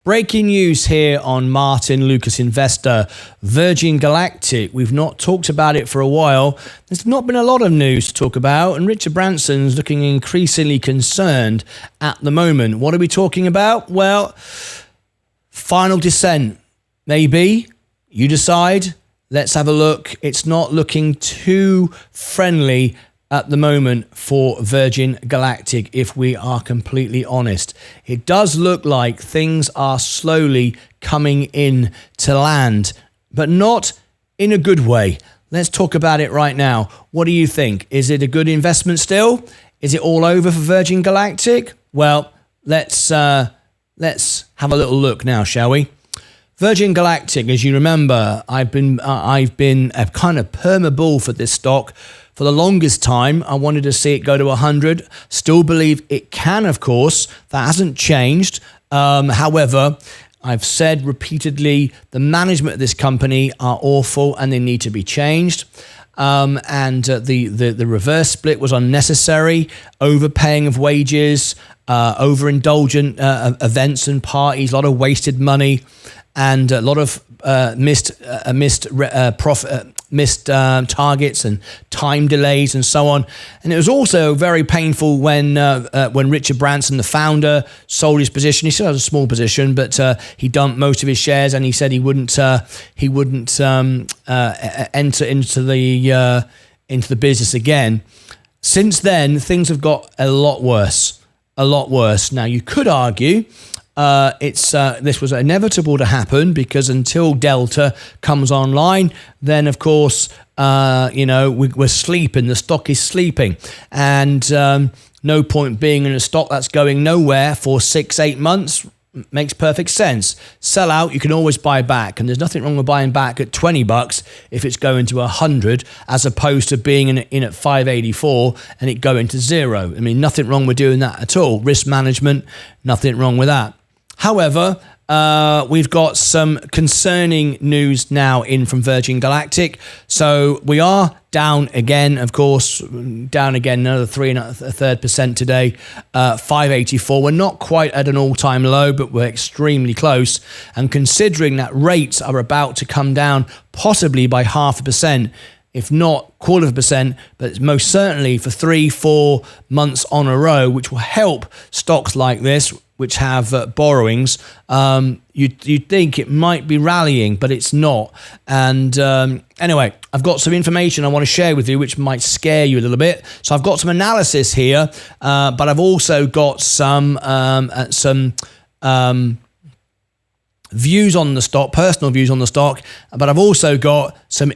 Breaking news here on Martyn Lucas Investor. Virgin Galactic. We've not talked about it for a while. There's not been a lot of news to talk about, and Richard Branson's looking increasingly concerned at the moment. What are we talking about? Well, final descent. Maybe. You decide. Let's have a look. It's not looking too friendly at the moment for Virgin Galactic, if we are completely honest. It does look like things are slowly coming in to land, but not in a good way. Let's talk about it right now. What do you think? Is it a good investment still? Is it all over for Virgin Galactic? Well, let's have a little look now, shall we? Virgin Galactic, as you remember, I've been a kind of perma bull for this stock. For the longest time, I wanted to see it go to 100. Still believe it can, of course. That hasn't changed. However, I've said repeatedly, the management of this company are awful and they need to be changed. The reverse split was unnecessary, overpaying of wages, overindulgent events and parties, a lot of wasted money, and a lot of missed targets and time delays and so on. And it was also very painful when Richard Branson, the founder, sold his position. He still has a small position, but he dumped most of his shares, and he said he wouldn't enter into the business again. Since then, things have got a lot worse. Now, you could argue this was inevitable to happen, because until Delta comes online, then of course we're sleeping. The stock is sleeping, and no point being in a stock that's going nowhere for 6-8 months. Makes perfect sense. Sell out, you can always buy back, and there's nothing wrong with buying back at $20 if it's going to 100, as opposed to being in at 584 and it going to zero. I mean, nothing wrong with doing that at all. Risk management, nothing wrong with that. However, we've got some concerning news now in from Virgin Galactic. So we are down again, of course, down again another 3.33% today, 584. We're not quite at an all-time low, but we're extremely close. And considering that rates are about to come down possibly by 0.5%, if not 0.25%, but most certainly for 3-4 months on a row, which will help stocks like this, which have borrowings. You'd think it might be rallying, but it's not. And anyway, I've got some information I want to share with you, which might scare you a little bit. So I've got some analysis here, but I've also got some views on the stock, personal views on the stock, but I've also got some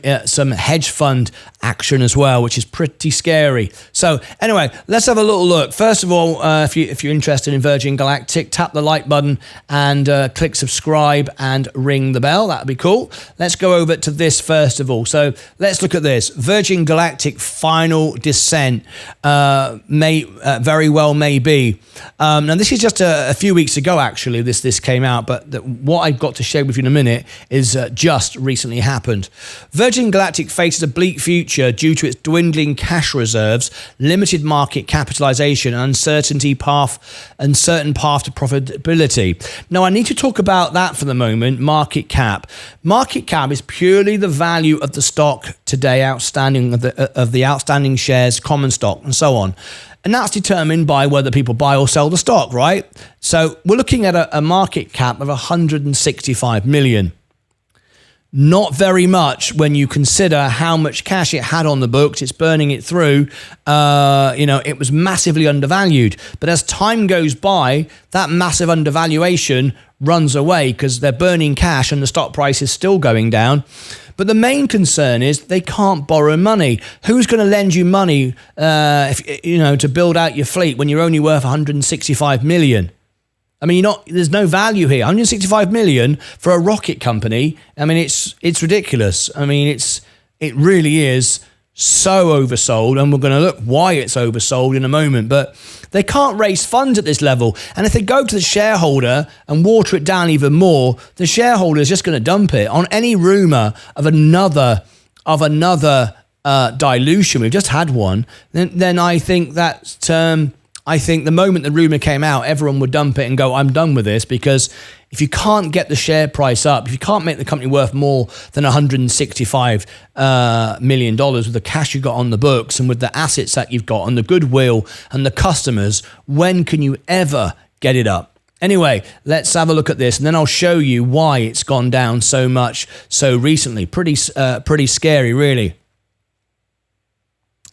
hedge fund action as well, which is pretty scary. So anyway, let's have a little look. First of all, if you're interested in Virgin Galactic, tap the like button and click subscribe and ring the bell. That'd be cool. Let's go over to this first of all. So let's look at this. Virgin Galactic final descent very well may be. Now this is just a few weeks ago actually. This came out, but what I've got to share with you in a minute is just recently happened. Virgin Galactic faces a bleak future due to its dwindling cash reserves, limited market capitalization, and uncertain path to profitability. Now, I need to talk about that for the moment. Market cap. Market cap is purely the value of the stock today, outstanding of the outstanding shares, common stock, and so on. And that's determined by whether people buy or sell the stock, right? So we're looking at a market cap of 165 million. Not very much when you consider how much cash it had on the books. It's burning it through. It was massively undervalued. But as time goes by, that massive undervaluation runs away because they're burning cash and the stock price is still going down. But the main concern is they can't borrow money. Who's going to lend you money to build out your fleet when you're only worth 165 million? I mean, there's no value here. 165 million for a rocket company. I mean, it's ridiculous. I mean, it really is so oversold, and we're going to look why it's oversold in a moment. But they can't raise funds at this level, and if they go to the shareholder and water it down even more, the shareholder is just going to dump it on any rumor of another dilution. We've just had one. Then I think that I think the moment the rumor came out, everyone would dump it and go, I'm done with this, because if you can't get the share price up, if you can't make the company worth more than $165 million with the cash you got on the books and with the assets that you've got and the goodwill and the customers, when can you ever get it up? Anyway, let's have a look at this, and then I'll show you why it's gone down so much so recently. Pretty scary, really.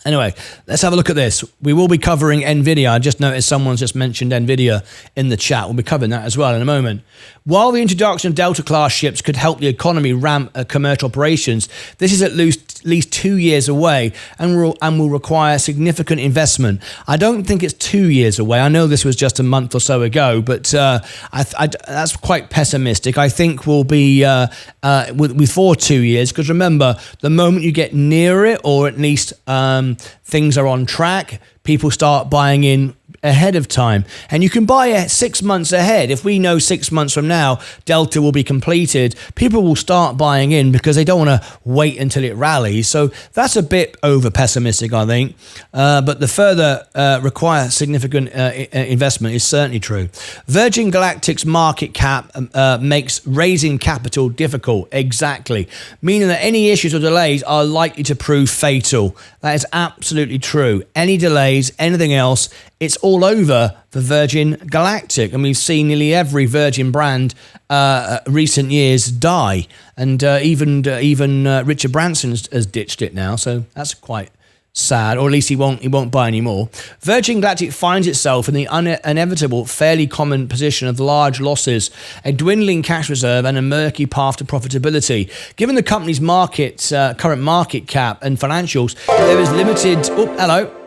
Anyway, let's have a look at this. We will be covering NVIDIA. I just noticed someone's just mentioned NVIDIA in the chat. We'll be covering that as well in a moment. While the introduction of Delta-class ships could help the economy ramp commercial operations, this is at least 2 years away and will require significant investment. I don't think it's 2 years away. I know this was just a month or so ago, but that's quite pessimistic. I think we'll be before 2 years, because remember, the moment you get near it, or at least things are on track, people start buying in ahead of time, and you can buy 6 months ahead. If we know 6 months from now Delta will be completed, people will start buying in because they don't want to wait until it rallies. So that's a bit over pessimistic, I think, but the further require significant investment is certainly true. Virgin Galactic's market cap makes raising capital difficult. Exactly, meaning that any issues or delays are likely to prove fatal. That is absolutely true. Any delays, anything else, it's all over for Virgin Galactic. And we've seen nearly every Virgin brand recent years die. And even Richard Branson has ditched it now. So that's quite sad, or at least he won't buy anymore. Virgin Galactic finds itself in the inevitable, fairly common position of large losses, a dwindling cash reserve, and a murky path to profitability. Given the company's current market cap and financials, there is limited... Oh, hello.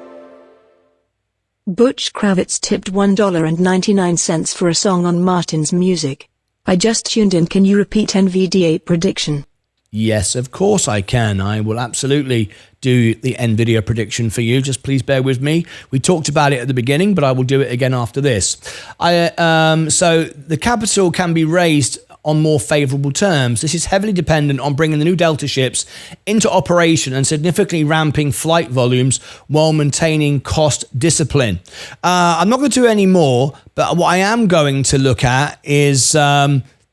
Butch Kravitz tipped $1.99 for a song on Martyn's music. I just tuned in. Can you repeat NVIDIA prediction? Yes, of course I can. I will absolutely do the NVIDIA prediction for you. Just please bear with me. We talked about it at the beginning, but I will do it again after this. So the capital can be raised on more favorable terms. This is heavily dependent on bringing the new Delta ships into operation and significantly ramping flight volumes while maintaining cost discipline. I'm not going to do any more, but what I am going to look at is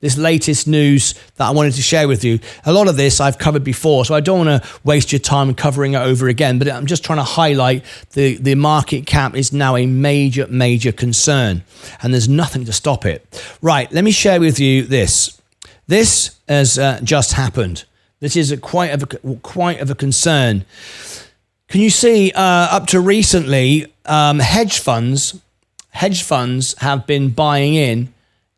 this latest news that I wanted to share with you. A lot of this I've covered before, so I don't want to waste your time covering it over again, but I'm just trying to highlight the market cap is now a major concern, and there's nothing to stop it. Right, let me share with you this. This has just happened. This is quite of a concern. Can you see up to recently, hedge funds have been buying in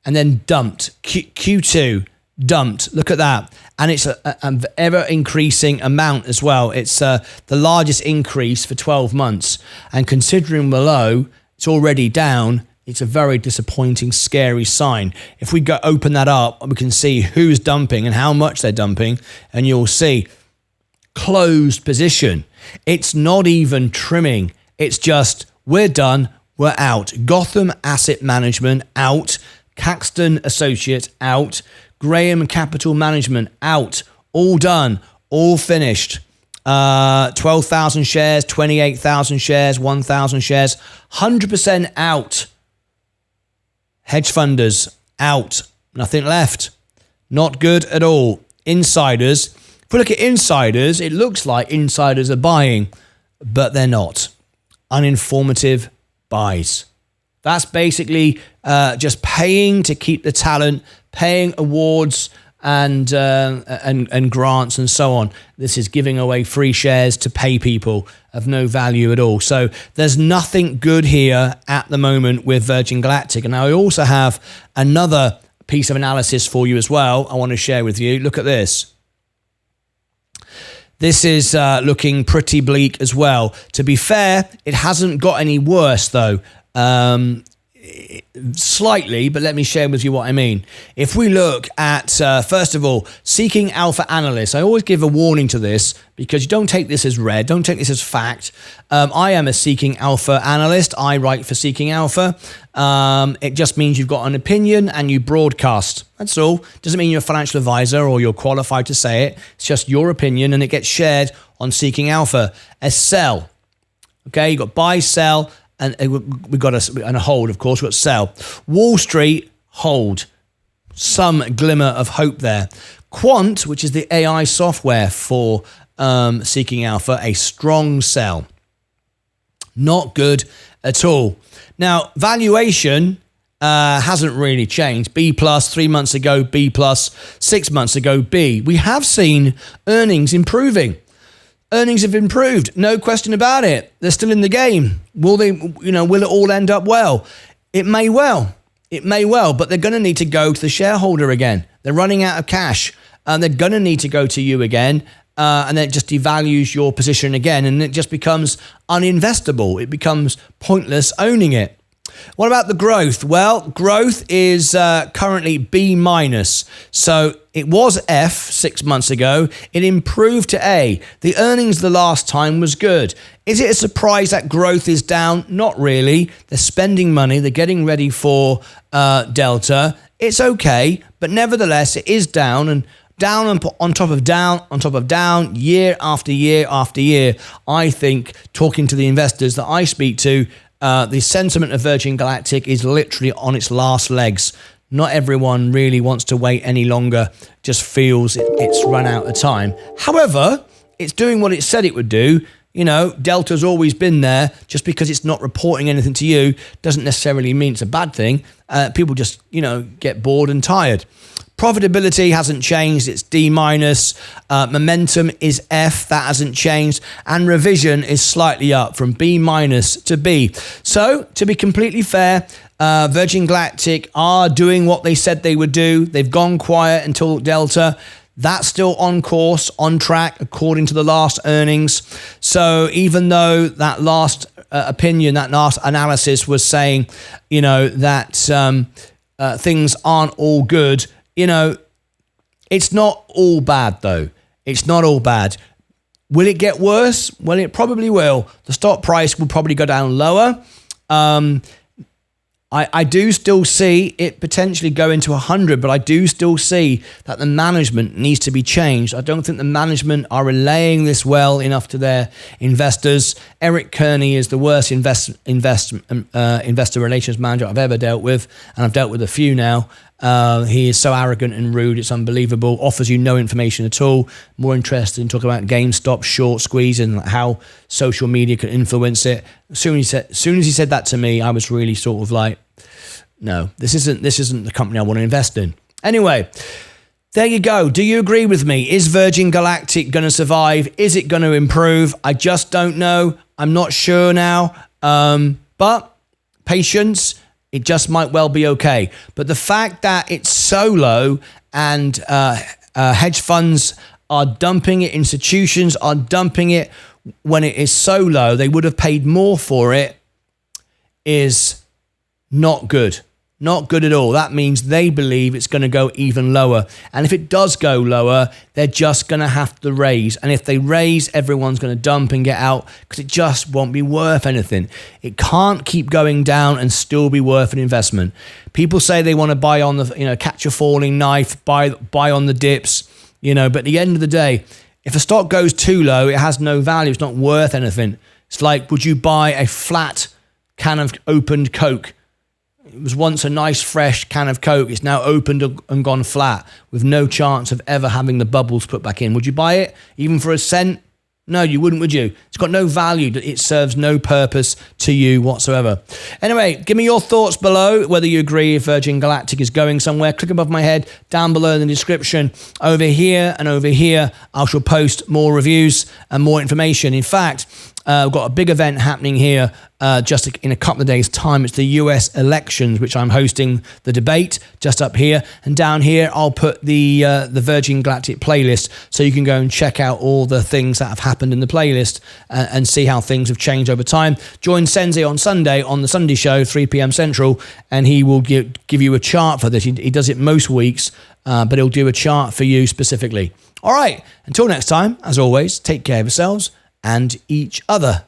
and then dumped. Q2 dumped. Look at that. And it's an ever increasing amount as well. It's the largest increase for 12 months. And considering the low, it's already down. It's a very disappointing, scary sign. If we open that up, we can see who's dumping and how much they're dumping. And you'll see closed position. It's not even trimming. It's just, we're done, we're out. Gotham Asset Management, out. Caxton Associates, out. Graham Capital Management, out. All done, all finished. 12,000 shares, 28,000 shares, 1,000 shares, 100% out. Hedge funders, out. Nothing left. Not good at all. Insiders, if we look at insiders, it looks like insiders are buying, but they're not. Uninformative buys. That's basically just paying to keep the talent, paying awards and grants and so on. This is giving away free shares to pay people of no value at all. So there's nothing good here at the moment with Virgin Galactic. And I also have another piece of analysis for you as well I want to share with you. Look at this. This is looking pretty bleak as well. To be fair, it hasn't got any worse though. Slightly, but let me share with you what I mean. If we look at, first of all, Seeking Alpha Analysts, I always give a warning to this because you don't take this as read, don't take this as fact. I am a Seeking Alpha analyst. I write for Seeking Alpha. It just means you've got an opinion and you broadcast. That's all. Doesn't mean you're a financial advisor or you're qualified to say it. It's just your opinion and it gets shared on Seeking Alpha. A sell. Okay, you've got buy, sell, and we got a hold, of course, we've got sell. Wall Street, hold. Some glimmer of hope there. Quant, which is the AI software for Seeking Alpha, a strong sell. Not good at all. Now, valuation hasn't really changed. B plus 3 months ago, B plus 6 months ago, B. We have seen earnings improving. Earnings have improved, no question about it. They're still in the game. Will it all end up well? It may well. It may well, but they're going to need to go to the shareholder again. They're running out of cash, and they're going to need to go to you again, and then it just devalues your position again, and it just becomes uninvestable. It becomes pointless owning it. What about the growth? Well, growth is currently B minus. So it was F 6 months ago. It improved to A. The earnings the last time was good. Is it a surprise that growth is down? Not really. They're spending money. They're getting ready for Delta. It's okay, but nevertheless, it is down, and down on top of down, year after year after year. I think, talking to the investors that I speak to, the sentiment of Virgin Galactic is literally on its last legs. Not everyone really wants to wait any longer, just feels it's run out of time. However, it's doing what it said it would do. Delta's always been there. Just because it's not reporting anything to you doesn't necessarily mean it's a bad thing. People just, get bored and tired. Profitability hasn't changed. It's D minus. Momentum is F. That hasn't changed. And revision is slightly up from B minus to B. So, to be completely fair, Virgin Galactic are doing what they said they would do. They've gone quiet until Delta. That's still on course, on track, according to the last earnings. So even though that last opinion, that last analysis was saying, that things aren't all good, it's not all bad, though. It's not all bad. Will it get worse? Well, it probably will. The stock price will probably go down lower. I do still see it potentially going to 100, but I do still see that the management needs to be changed. I don't think the management are relaying this well enough to their investors. Eric Kearney is the worst investor relations manager I've ever dealt with, and I've dealt with a few now. He is so arrogant and rude, it's unbelievable. Offers you no information at all. More interested in talking about GameStop short squeeze and how social media can influence it. As soon as he said that to me, I was really sort of like, no, this isn't the company I want to invest in. Anyway, there you go. Do you agree with me? Is Virgin Galactic going to survive? Is it going to improve? I just don't know. I'm not sure now. But patience. It just might well be okay. But the fact that it's so low and hedge funds are dumping it, institutions are dumping it when it is so low, they would have paid more for it, is not good. Not good at all. That means they believe it's going to go even lower. And if it does go lower, they're just going to have to raise. And if they raise, everyone's going to dump and get out because it just won't be worth anything. It can't keep going down and still be worth an investment. People say they want to buy on the, catch a falling knife, buy on the dips, but at the end of the day, if a stock goes too low, it has no value. It's not worth anything. It's like, would you buy a flat can of opened Coke? It was once a nice fresh can of Coke. It's now opened and gone flat with no chance of ever having the bubbles put back in. Would you buy it even for a cent? No, you wouldn't, would you? It's got no value. It serves no purpose to you whatsoever. Anyway, give me your thoughts below, whether you agree if Virgin Galactic is going somewhere. Click above my head, down below in the description. Over here and over here, I shall post more reviews and more information. In fact, we've got a big event happening here just in a couple of days' time. It's the US elections, which I'm hosting the debate just up here. And down here, I'll put the Virgin Galactic playlist so you can go and check out all the things that have happened in the playlist and see how things have changed over time. Join Sensei on Sunday on the Sunday show, 3 p.m. Central, and he will give you a chart for this. He does it most weeks, but he'll do a chart for you specifically. All right, until next time, as always, take care of yourselves and each other.